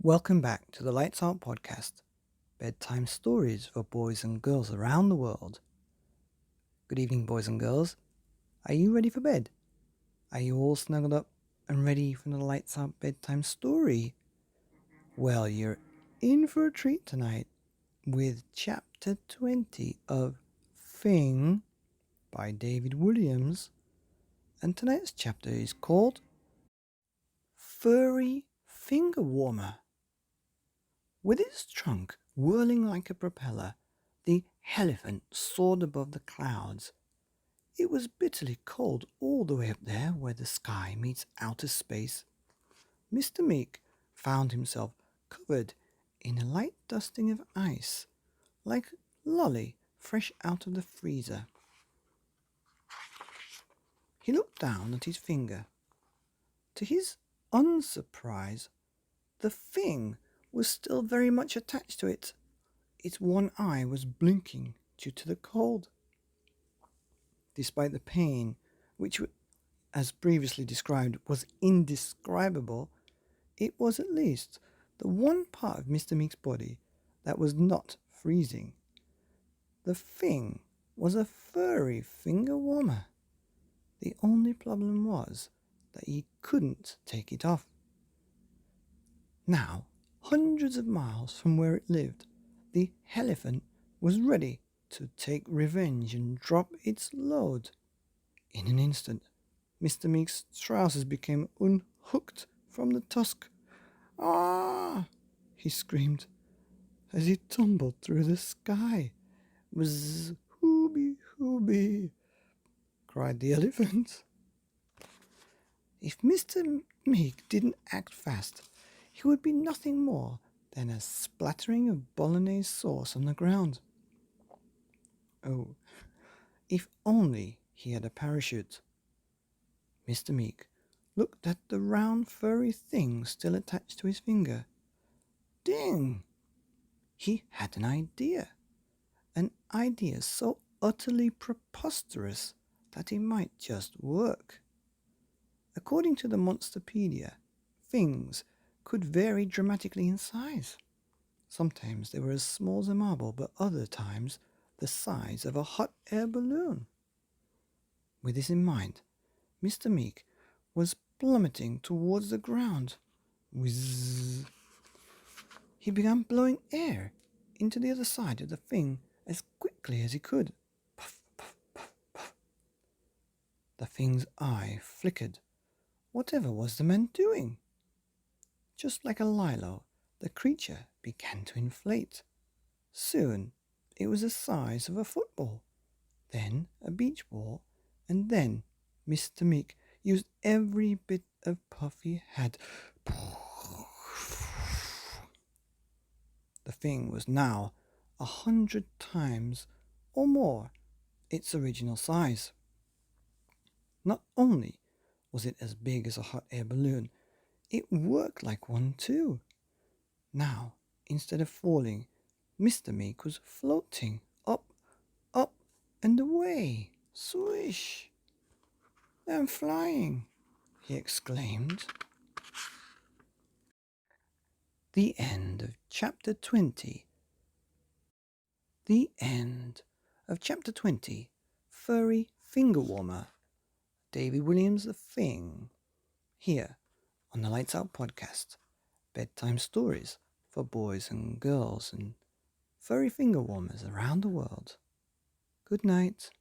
Welcome back to the Lights Out podcast, bedtime stories for boys and girls around the world. Good evening, boys and girls. Are you ready for bed? Are you all snuggled up and ready for the Lights Out bedtime story? Well, you're in for a treat tonight with chapter 20 of Fing by David Williams. And tonight's chapter is called Furry Finger Warmer. With its trunk whirling like a propeller, the elephant soared above the clouds. It was bitterly cold all the way up there where the sky meets outer space. Mr. Meek found himself covered in a light dusting of ice, like lolly fresh out of the freezer. He looked down at his finger. To his unsurprise, the Fing was still very much attached to it. Its one eye was blinking due to the cold. Despite the pain, which, as previously described, was indescribable, it was at least the one part of Mr. Meek's body that was not freezing. The Fing was a furry finger warmer. The only problem was that he couldn't take it off. Now, hundreds of miles from where it lived, the elephant was ready to take revenge and drop its load. In an instant, Mr. Meek's trousers became unhooked from the tusk. "Ah!" he screamed as he tumbled through the sky. "Whiz, hooby, hooby," cried the elephant. If Mr. Meek didn't act fast, he would be nothing more than a splattering of bolognese sauce on the ground. Oh, if only he had a parachute. Mr. Meek looked at the round furry thing still attached to his finger. Ding! He had an idea. An idea so utterly preposterous that it might just work. According to the Monsterpedia, things could vary dramatically in size. Sometimes they were as small as a marble, but other times the size of a hot air balloon. With this in mind, Mr. Meek was plummeting towards the ground. Whizz! He began blowing air into the other side of the thing as quickly as he could. Puff, puff, puff, puff. The thing's eye flickered. Whatever was the man doing? Just like a lilo, the creature began to inflate. Soon it was the size of a football, then a beach ball, and then Mr. Meek used every bit of puff he had. The thing was now 100 times or more its original size. Not only was it as big as a hot air balloon, it worked like one too. Now, instead of falling, Mr. Meek was floating up, up, and away. Swish! "I'm flying," he exclaimed. The end of chapter 20. The end of chapter 20. Furry Finger Warmer. David Williams, The Fing. Here on the Lights Out podcast. Bedtime stories for boys and girls and furry finger warmers around the world. Good night.